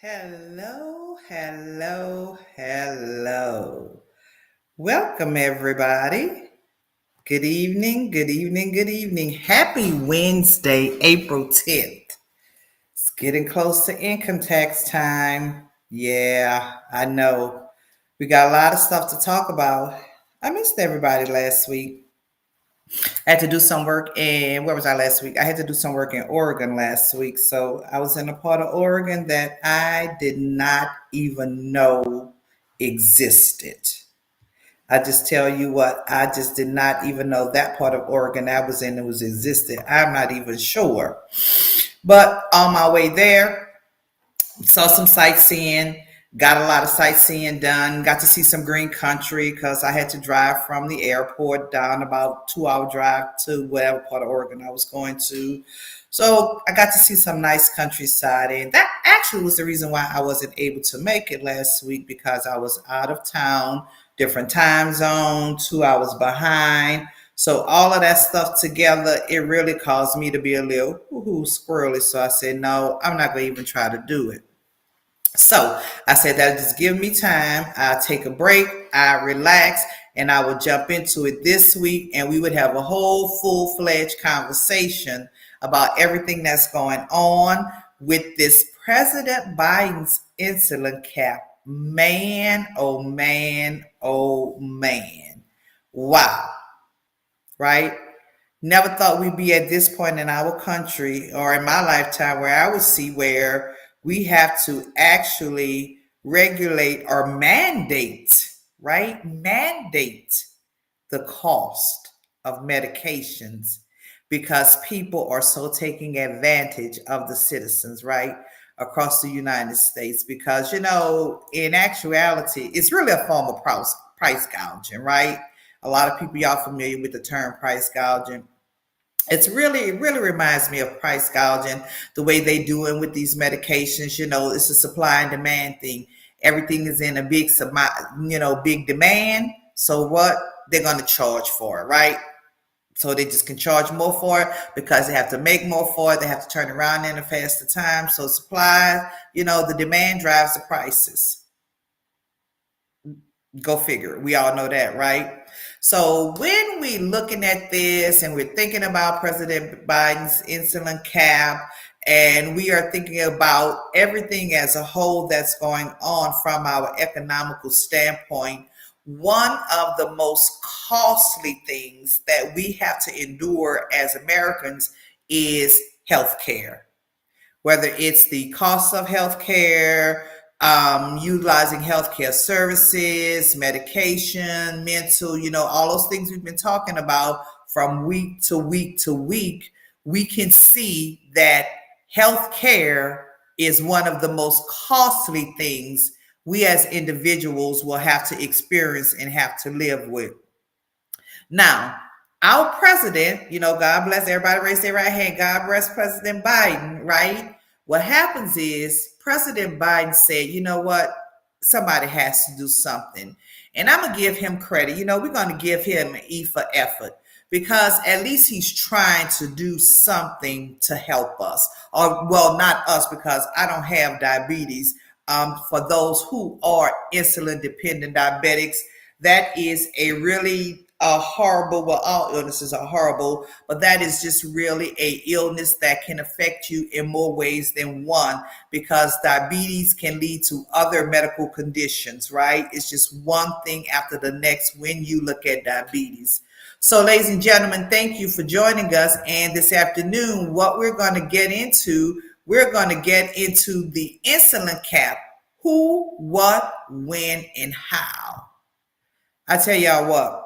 Hello, hello, hello. Welcome, everybody. Good evening, good evening, good evening. Happy Wednesday, April 10th. It's getting close to income tax time. Yeah, I know. We got a lot of stuff to talk about. I missed everybody last week. I had to do some work in, where was I last week? I had to do some work in Oregon last week. So I was in a part of Oregon that I did not even know existed. I just tell you what, I just did not even know that part of Oregon I was in it was existed. I'm not even sure. But on my way there, saw some sightseeing, got a lot of sightseeing done, got to see some green country because I had to drive from the airport down about 2 hour drive to whatever part of Oregon I was going to. So I got to see some nice countryside, and that actually was the reason why I wasn't able to make it last week because I was out of town, different time zone, 2 hours behind. So all of that stuff together, it really caused me to be a little squirrely. So I said, no, I'm not going to even try to do it. So I said that'll just give me time. I'll take a break, I relax, and I will jump into it this week. And we would have a whole full-fledged conversation about everything that's going on with this President Biden's insulin cap. Man, oh man, oh man. Wow. Right? Never thought we'd be at this point in our country or in my lifetime where I would see where we have to actually regulate or mandate, right? Mandate the cost of medications because people are so taking advantage of the citizens, right? Across the United States. Because, in actuality, it's really a form of price gouging, right? A lot of people, y'all familiar with the term price gouging. It really reminds me of price gouging, the way they do it with these medications. It's a supply and demand thing. Everything is in a big big demand. So what? They're going to charge for it, right? So they just can charge more for it because they have to make more for it. They have to turn around in a faster time. So supply, the demand drives the prices. Go figure. We all know that, right? So when we looking at this and we're thinking about President Biden's insulin cap, and we are thinking about everything as a whole that's going on from our economical standpoint, one of the most costly things that we have to endure as Americans is healthcare, whether it's the cost of healthcare, utilizing healthcare services, medication, mental, all those things we've been talking about from week to week to week. We can see that healthcare is one of the most costly things we as individuals will have to experience and have to live with. Now, our president, God bless everybody, raise their right hand. God bless President Biden, right? What happens is President Biden said, you know what? Somebody has to do something. And I'm going to give him credit. We're going to give him an E for effort because at least he's trying to do something to help us. Or, well, not us because I don't have diabetes. For those who are insulin dependent diabetics, that is a really horrible, well, all illnesses are horrible, but that is just really a illness that can affect you in more ways than one because diabetes can lead to other medical conditions, right? It's just one thing after the next when you look at diabetes. So, ladies and gentlemen, thank you for joining us. And this afternoon, what we're going to get into, the insulin cap. Who, what, when, and how. I tell y'all what.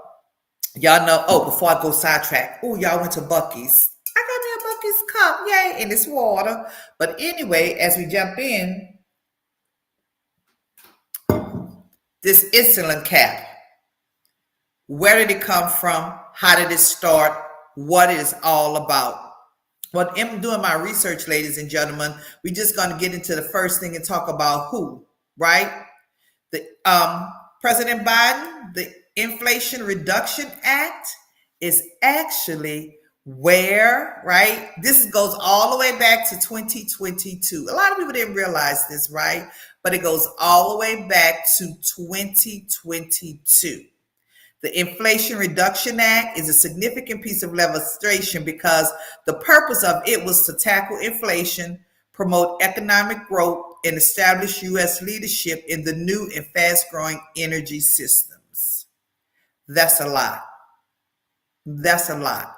Y'all know, before I go sidetrack, y'all went to Buc-ee's. I got me a Buc-ee's cup, yay, and it's water. But anyway, as we jump in, this insulin cap, where did it come from? How did it start? What it is all about? Well, in doing my research, ladies and gentlemen, we're just going to get into the first thing and talk about who, right? The President Biden, the Inflation Reduction Act is actually where, right? This goes all the way back to 2022. A lot of people didn't realize this, right? But it goes all the way back to 2022. The Inflation Reduction Act is a significant piece of legislation because the purpose of it was to tackle inflation, promote economic growth, and establish U.S. leadership in the new and fast-growing energy systems. That's a lot. That's a lot.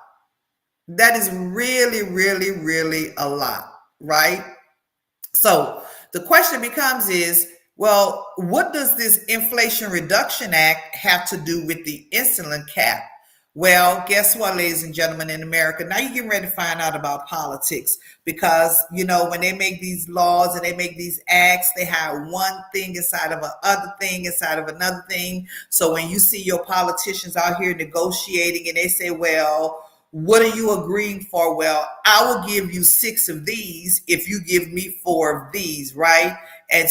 That is really, really, really a lot, right? So the question becomes is, well, what does this Inflation Reduction Act have to do with the insulin cap? Well, guess what, ladies and gentlemen, in America, now you're getting ready to find out about politics because, when they make these laws and they make these acts, they have one thing inside of another thing inside of another thing. So when you see your politicians out here negotiating and they say, well, what are you agreeing for? Well, I will give you 6 of these if you give me 4 of these, right? And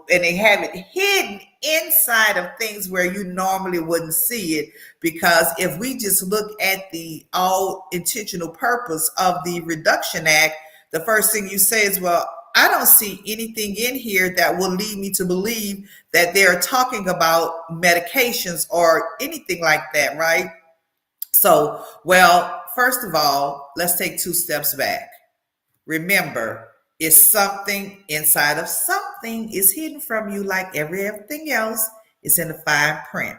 they have it hidden inside of things where you normally wouldn't see it. Because if we just look at the all intentional purpose of the Reduction Act, the first thing you say is, well, I don't see anything in here that will lead me to believe that they're talking about medications or anything like that, right? So, well, first of all, let's take 2 steps back. Remember, it's something inside of something is hidden from you like everything else is in the fine print.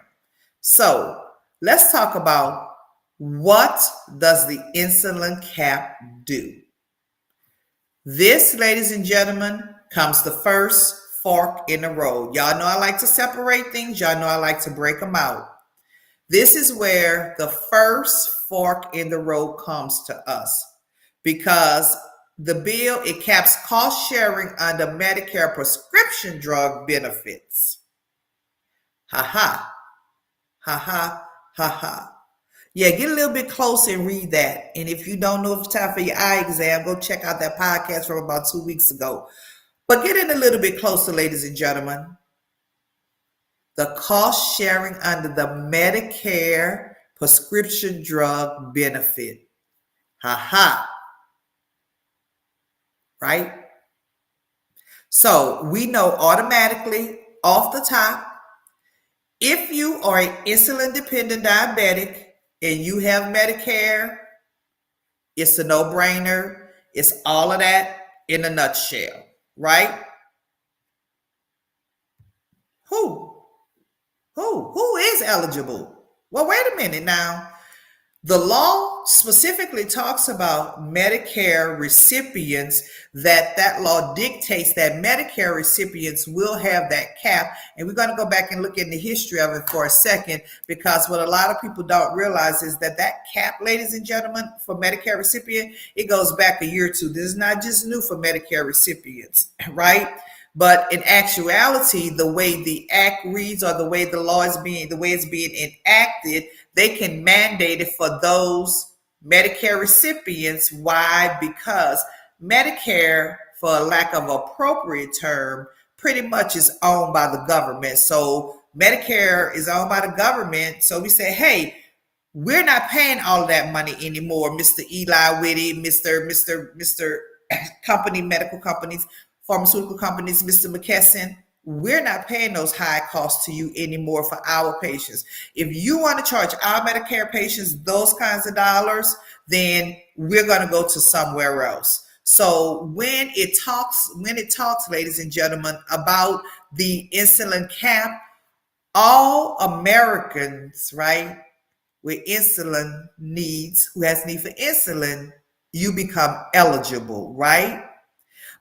So, let's talk about what does the insulin cap do? This, ladies and gentlemen, comes the first fork in the road. Y'all know I like to separate things. Y'all know I like to break them out. This is where the first fork in the road comes to us because the bill, it caps cost sharing under Medicare prescription drug benefits. Ha ha, ha ha, ha ha. Yeah, get a little bit closer and read that. And if you don't know if it's time for your eye exam, go check out that podcast from about 2 weeks ago. But get in a little bit closer, ladies and gentlemen. The cost sharing under the Medicare prescription drug benefit. Ha ha. Right? So we know automatically off the top, if you are an insulin dependent diabetic and you have Medicare, it's a no-brainer. It's all of that in a nutshell, right? Who is eligible? Well, wait a minute now. The law specifically talks about Medicare recipients, that law dictates that Medicare recipients will have that cap. And we're going to go back and look in the history of it for a second, because what a lot of people don't realize is that cap, ladies and gentlemen, for Medicare recipient, it goes back a year or two. This is not just new for Medicare recipients, right? But in actuality, the way the act reads or the way the law is the way it's being enacted, they can mandate it for those Medicare recipients. Why? Because Medicare, for a lack of appropriate term, pretty much is owned by the government. So Medicare is owned by the government. So we say, hey, we're not paying all of that money anymore, Mr. Eli Whitty, Mr. Company, medical companies, pharmaceutical companies, Mr. McKesson. We're not paying those high costs to you anymore for our patients. If you want to charge our Medicare patients those kinds of dollars, then we're going to go to somewhere else. So when it talks, ladies and gentlemen, about the insulin cap, all Americans, right, with insulin needs, who has need for insulin, you become eligible, right?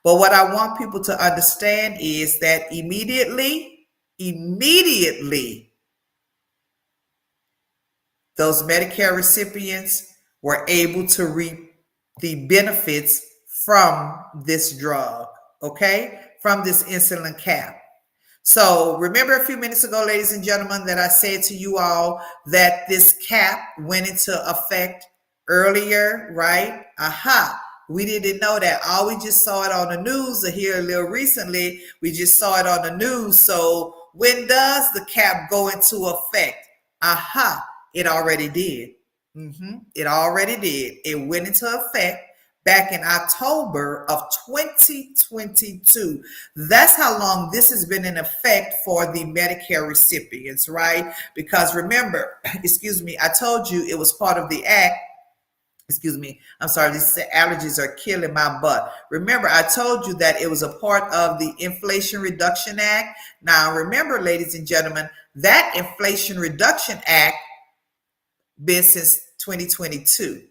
But what I want people to understand is that immediately, those Medicare recipients were able to reap the benefits from this drug, okay? From this insulin cap. So remember a few minutes ago, ladies and gentlemen, that I said to you all that this cap went into effect earlier, right? Aha. We didn't know that. All we just saw it on the news here a little recently. We just saw it on the news. So when does the cap go into effect? Aha, it already did. It already did. It went into effect back in October of 2022. That's how long this has been in effect for the Medicare recipients, right? Because remember, excuse me, I told you it was part of the act. Excuse me, I'm sorry, these allergies are killing my butt. Remember, I told you that it was a part of the Inflation Reduction Act. Now, remember, ladies and gentlemen, that Inflation Reduction Act been since 2022.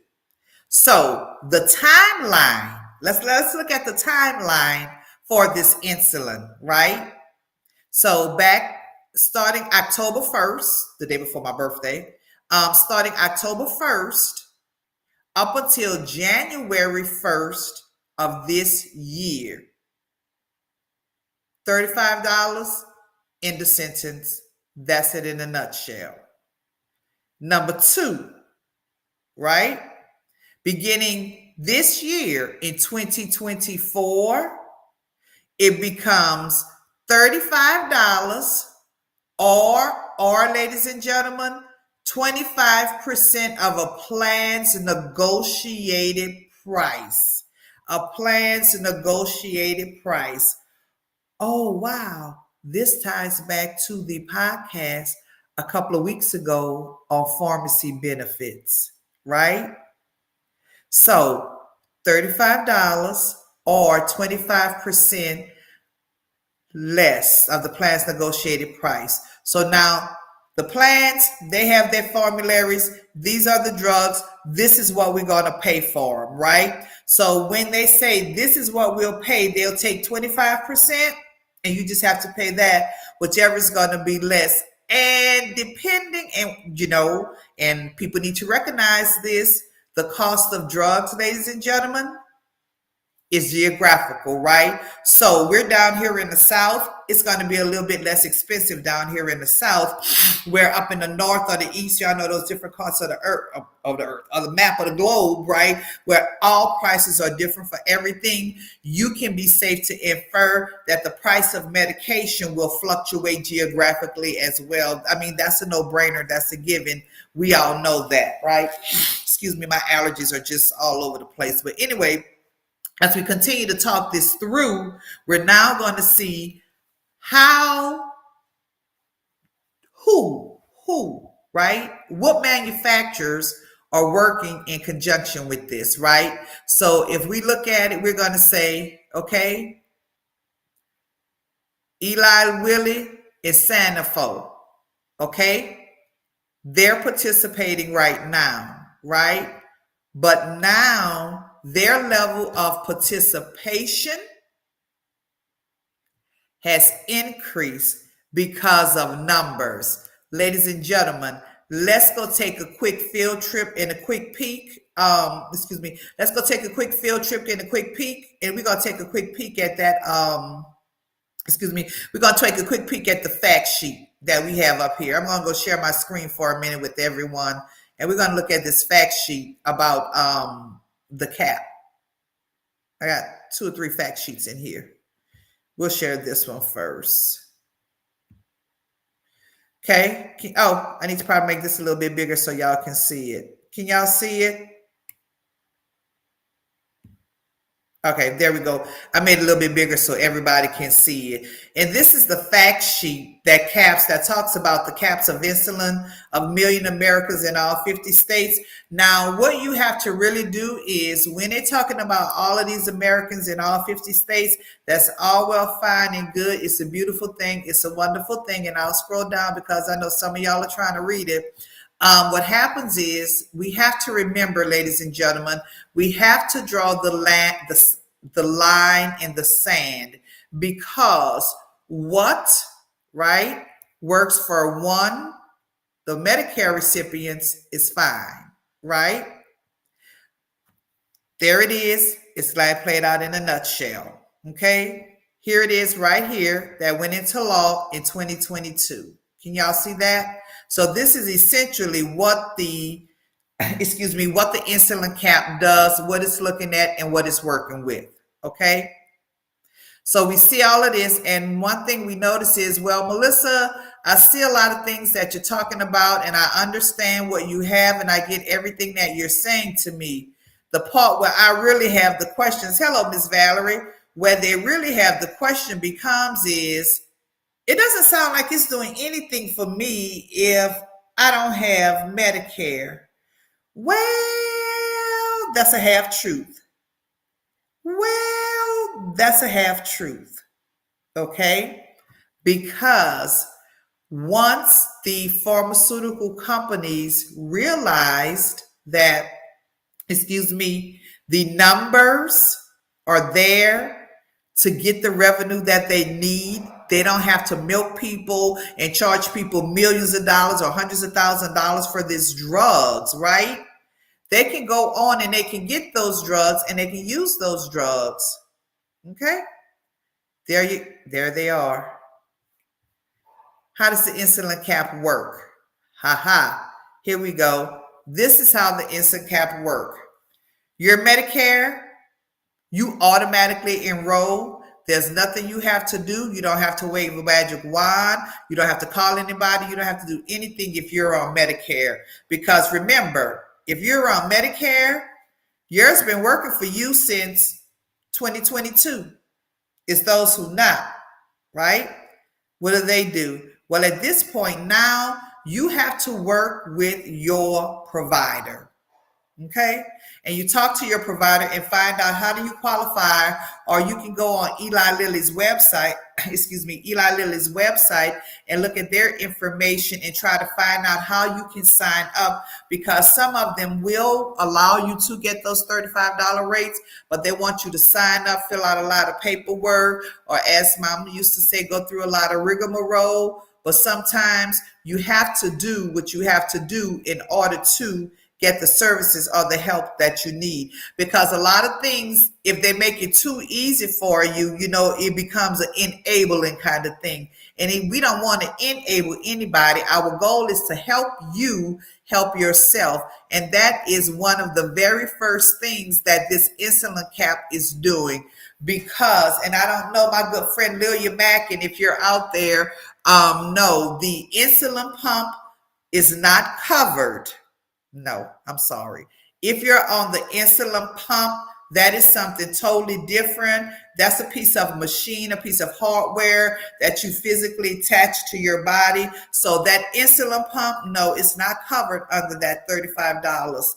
So the timeline, let's look at the timeline for this insulin, right? So back starting October 1st, the day before my birthday, starting October 1st up until January 1st of this year, $35 in the sentence. That's it in a nutshell. Number two, right? Beginning this year in 2024, it becomes $35 or ladies and gentlemen, 25% of a plan's negotiated price. A plan's negotiated price. Oh, wow. This ties back to the podcast a couple of weeks ago on pharmacy benefits, right? So $35 or 25% less of the plan's negotiated price. So now the plans, they have their formularies. These are the drugs. This is what we're going to pay for them, right? So when they say this is what we'll pay, they'll take 25% and you just have to pay that, whichever is going to be less. And depending, and and people need to recognize this, the cost of drugs, ladies and gentlemen, is geographical, right? So we're down here in the South. It's going to be a little bit less expensive down here in the South. Where up in the North or the East, y'all know those different parts of the earth, of the map of the globe, right? Where all prices are different for everything. You can be safe to infer that the price of medication will fluctuate geographically as well. I mean, that's a no-brainer. That's a given. We all know that, right? Excuse me, my allergies are just all over the place. But anyway, as we continue to talk this through, we're now going to see who, right? What manufacturers are working in conjunction with this, right? So if we look at it, we're going to say, okay, Eli Lilly and Sanofi, okay? They're participating right now, right? But now their level of participation has increased because of numbers. Ladies and gentlemen, let's go take a quick field trip and a quick peek. Let's go take a quick field trip and a quick peek, and we're gonna take a quick peek at that. We're gonna take a quick peek at the fact sheet that we have up here. I'm gonna go share my screen for a minute with everyone, and we're gonna look at this fact sheet about the cap. I got 2 or 3 fact sheets in here. We'll share this one first. Okay. I need to probably make this a little bit bigger so y'all can see it. Can y'all see it? Okay, there we go. I made it a little bit bigger so everybody can see it. And this is the fact sheet that talks about the caps of insulin of 1 million Americans in all 50 states. Now, what you have to really do is when they're talking about all of these Americans in all 50 states, that's all well, fine, and good. It's a beautiful thing. It's a wonderful thing. And I'll scroll down because I know some of y'all are trying to read it. What happens is we have to remember, ladies and gentlemen, we have to draw the line in the sand, because what, right, works for one, the Medicare recipients, is fine, right? There it is. It's like played out in a nutshell. Okay, here it is right here that went into law in 2022. Can y'all see that? So this is essentially what the insulin cap does, what it's looking at, and what it's working with. Okay. So we see all of this. And one thing we notice is, well, Melissa, I see a lot of things that you're talking about, and I understand what you have, and I get everything that you're saying to me. The part where I really have the questions, hello, Miss Valerie, where they really have the question becomes is, it doesn't sound like it's doing anything for me if I don't have Medicare. Well, that's a half truth. Well, that's a half truth. Okay? Because once the pharmaceutical companies realized that, excuse me, the numbers are there to get the revenue that they need, they don't have to milk people and charge people millions of dollars or hundreds of thousands of dollars for these drugs, right? They can go on and they can get those drugs and they can use those drugs. Okay? There they are. How does the insulin cap work? Ha ha. Here we go. This is how the insulin cap work. Your Medicare, you automatically enroll. There's nothing you have to do. You don't have to wave a magic wand. You don't have to call anybody. You don't have to do anything if you're on Medicare. Because remember, if you're on Medicare, yours been working for you since 2022. It's those who not, right? What do? Well, at this point now, you have to work with your provider. Okay? And you talk to your provider and find out how do you qualify, or you can go on Eli Lilly's website, Eli Lilly's website and look at their information and try to find out how you can sign up, because some of them will allow you to get those $35 rates, but they want you to sign up, fill out a lot of paperwork, or as Mom used to say, go through a lot of rigmarole. But sometimes you have to do what you have to do in order to get the services or the help that you need. Because a lot of things, if they make it too easy for you, it becomes an enabling kind of thing. And we don't want to enable anybody. Our goal is to help you help yourself. And that is one of the very first things that this insulin cap is doing. Because, and I don't know my good friend Lilia Mack, and if you're out there, no, the insulin pump is not covered. No, I'm sorry. If you're on the insulin pump, that is something totally different. That's a piece of machine, a piece of hardware that you physically attach to your body. So that insulin pump, no, it's not covered under that $35.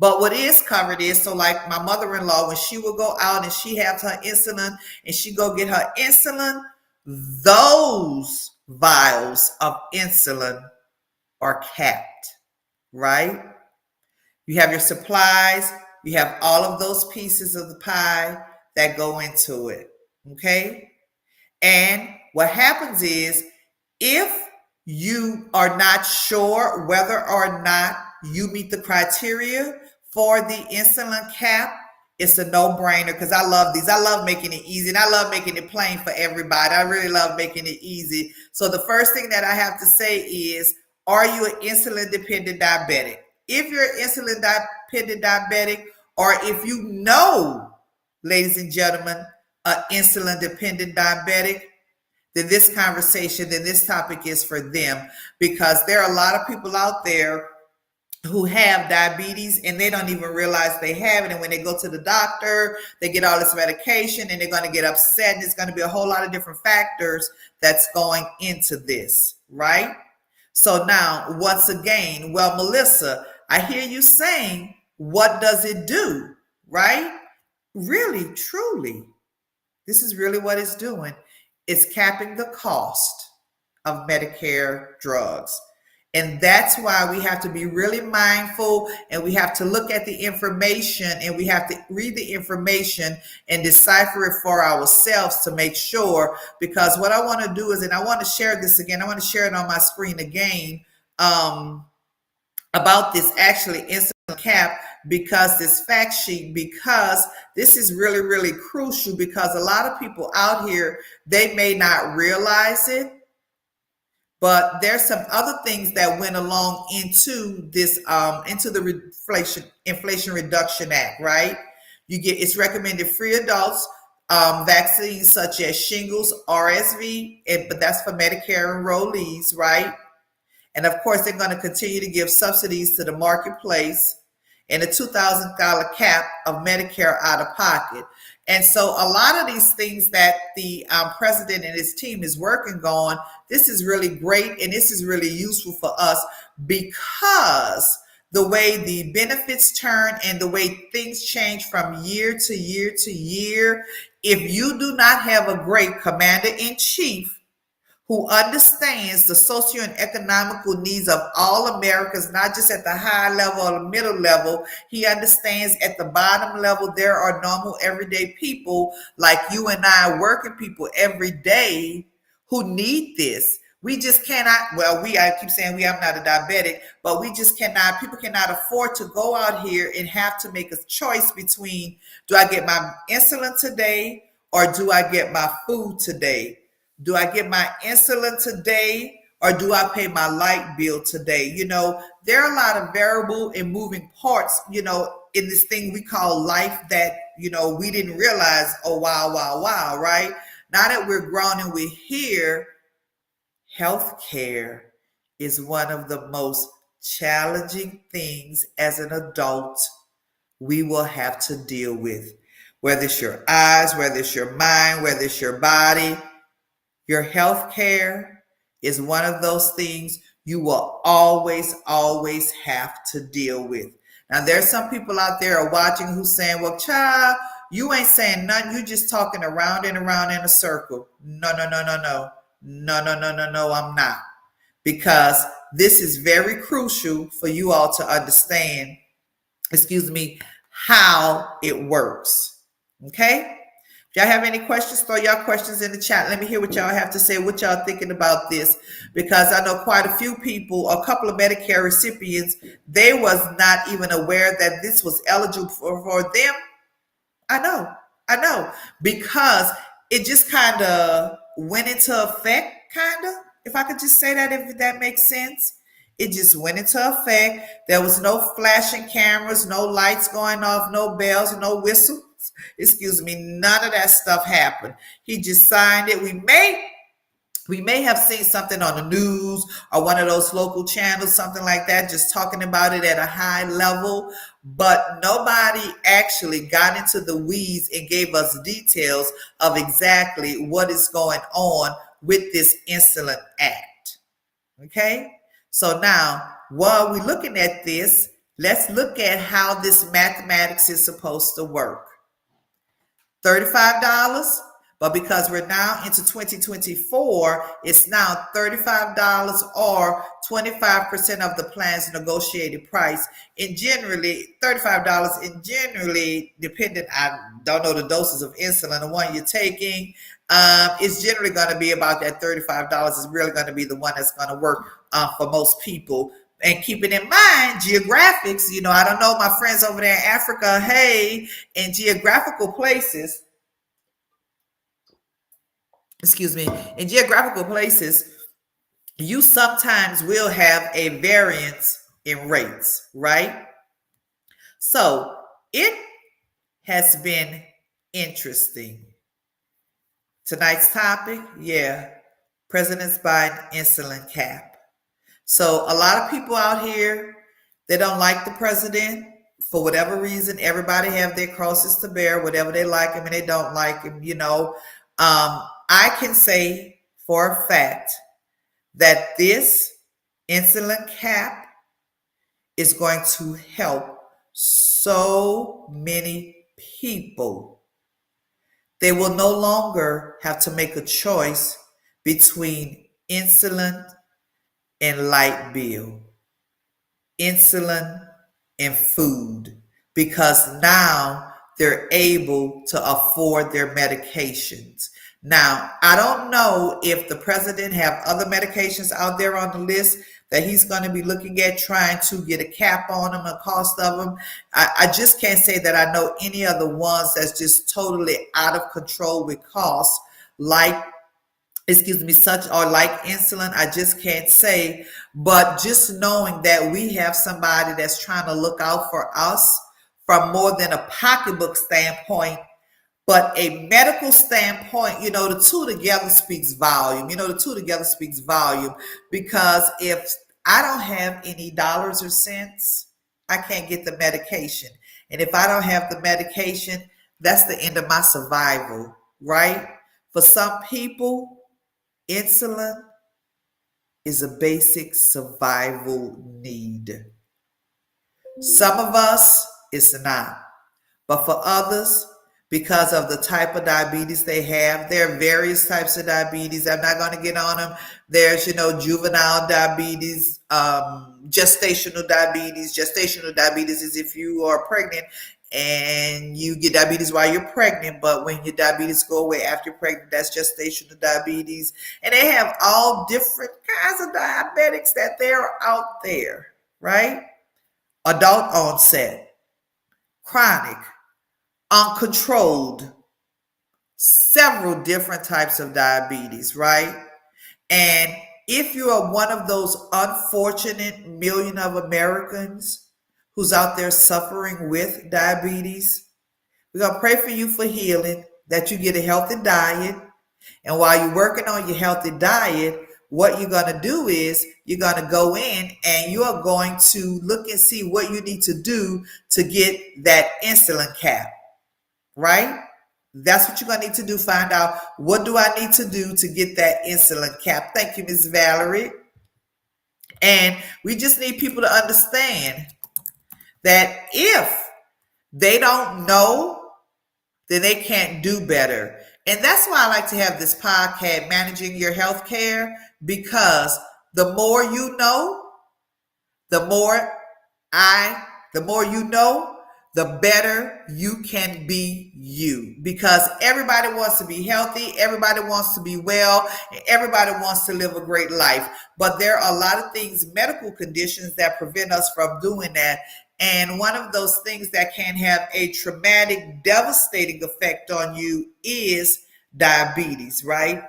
But what is covered is, so like my mother-in-law, when she will go out and she has her insulin and she go get her insulin, those vials of insulin are capped, right? You have your supplies, you have all of those pieces of the pie that go into it, okay? And what happens is, if you are not sure whether or not you meet the criteria for the insulin cap, it's a no-brainer, because I love these. I love making it easy, and I love making it plain for everybody. I really love making it easy. So the first thing that I have to say is, are you an insulin-dependent diabetic? If you're an insulin-dependent diabetic, or if you know, ladies and gentlemen, an insulin-dependent diabetic, then this conversation, then this topic is for them, because there are a lot of people out there who have diabetes and they don't even realize they have it. And when they go to the doctor, they get all this medication and they're going to get upset. And there's going to be a whole lot of different factors that's going into this, right? So now, once again, well, Melissa, I hear you saying, what does it do, right? Really, truly, this is really what it's doing. It's capping the cost of Medicare drugs. And that's why we have to be really mindful, and we have to look at the information, and we have to read the information and decipher it for ourselves to make sure. Because what I want to do is, and I want to share this again, I want to share it on my screen again, about this actually insulin cap, because this fact sheet, because this is really, really crucial, because a lot of people out here, they may not realize it. But there's some other things that went along into this, into the Inflation Reduction Act, right? It's recommended free adults vaccines such as shingles, RSV, but that's for Medicare enrollees, right? And of course, they're going to continue to give subsidies to the marketplace and a $2,000 cap of Medicare out of pocket. And so a lot of these things that the president and his team is working on, this is really great and this is really useful for us because the way the benefits turn and the way things change from year to year to year, if you do not have a great commander in chief who understands the socio and economical needs of all Americans, not just at the high level or the middle level. He understands at the bottom level, there are normal everyday people like you and I, working people every day who need this. We just cannot, I keep saying I'm not a diabetic, but we just cannot, people cannot afford to go out here and have to make a choice between, do I get my insulin today or do I get my food today? Do I get my insulin today or do I pay my light bill today? There are a lot of variable and moving parts, in this thing we call life that, we didn't realize, oh, wow, right? Now that we're grown and we're here, healthcare is one of the most challenging things as an adult we will have to deal with. Whether it's your eyes, whether it's your mind, whether it's your body, your health care is one of those things you will always have to deal with. Now, there's some people out there watching who's saying, well, child, you ain't saying nothing. You just talking around and around in a circle. No, I'm not. Because this is very crucial for you all to understand, how it works. Okay? If y'all have any questions, throw y'all questions in the chat. Let me hear what y'all have to say, what y'all thinking about this, because I know quite a few people, a couple of Medicare recipients, they was not even aware that this was eligible for them. I know, because it just kind of went into effect, if I could just say that, if that makes sense. It just went into effect. There was no flashing cameras, no lights going off, no bells, no whistles. None of that stuff happened. He just signed it. We may have seen something on the news or one of those local channels, something like that, just talking about it at a high level, but nobody actually got into the weeds and gave us details of exactly what is going on with this Insulin Act. Okay? So now, while we're looking at this, let's look at how this mathematics is supposed to work. $35, but because we're now into 2024, it's now $35 or 25% of the plan's negotiated price. And generally, $35 and generally, depending, I don't know the doses of insulin, the one you're taking, it's generally going to be about that $35 is really going to be the one that's going to work for most people. And keeping in mind geographics, I don't know my friends over there in Africa, hey, in geographical places, you sometimes will have a variance in rates, right? So it has been interesting. Tonight's topic, President Biden insulin cap. So a lot of people out here, they don't like the president for whatever reason. Everybody have their crosses to bear, whatever they like him and they don't like him, I can say for a fact that this insulin cap is going to help so many people. They will no longer have to make a choice between insulin and light bill, insulin and food, because now they're able to afford their medications. Now, I don't know if the president have other medications out there on the list that he's going to be looking at, trying to get a cap on them, a cost of them. I just can't say that I know any other ones that's just totally out of control with costs, like insulin. I just can't say, but just knowing that we have somebody that's trying to look out for us from more than a pocketbook standpoint, But a medical standpoint, the two together speaks volume. The two together speaks volume because if I don't have any dollars or cents, I can't get the medication. And if I don't have the medication, that's the end of my survival, right? For some people, insulin is a basic survival need. Some of us, it's not. But for others, because of the type of diabetes they have, there are various types of diabetes. I'm not going to get on them. There's, juvenile diabetes, gestational diabetes. Gestational diabetes is if you are pregnant and you get diabetes while you're pregnant, but when your diabetes go away after you're pregnant, that's gestational diabetes. And they have all different kinds of diabetics that they're out there, right? Adult onset, chronic, uncontrolled, several different types of diabetes, right? And if you are one of those unfortunate million of Americans who's out there suffering with diabetes, we're going to pray for you for healing, that you get a healthy diet. And while you're working on your healthy diet, what you're going to do is you're going to go in and you are going to look and see what you need to do to get that insulin cap, right? That's what you're going to need to do. Find out, what do I need to do to get that insulin cap? Thank you, Ms. Valerie. And we just need people to understand that if they don't know, then they can't do better. And that's why I like to have this podcast, Managing Your Healthcare, because the more you know, the more you know, the better you can be you. Because everybody wants to be healthy, everybody wants to be well, and everybody wants to live a great life. But there are a lot of things, medical conditions, that prevent us from doing that. And one of those things that can have a traumatic, devastating effect on you is diabetes, right?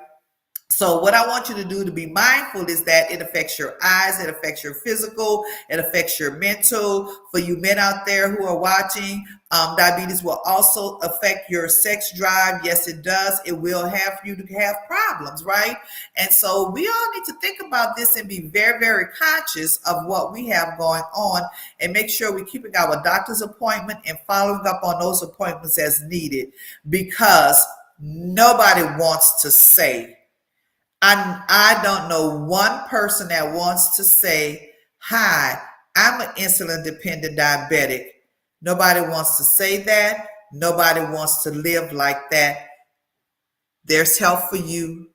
So what I want you to do to be mindful is that it affects your eyes, it affects your physical, it affects your mental. For you men out there who are watching, diabetes will also affect your sex drive. Yes, it does. It will have you to have problems, right? And so we all need to think about this and be very, very conscious of what we have going on, and make sure we're keeping our doctor's appointment and following up on those appointments as needed, because nobody wants to say, I don't know one person that wants to say, hi, I'm an insulin dependent diabetic. Nobody wants to say that. Nobody wants to live like that. There's help for you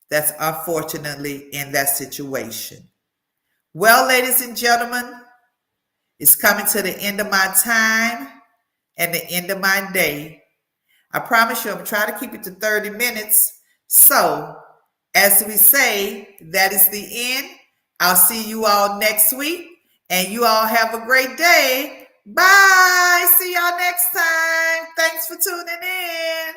that's unfortunately in that situation. Well, ladies and gentlemen, it's coming to the end of my time and the end of my day. I promise you, I'm trying to keep it to 30 minutes. So, as we say, that is the end. I'll see you all next week, and you all have a great day. Bye. See y'all next time. Thanks for tuning in.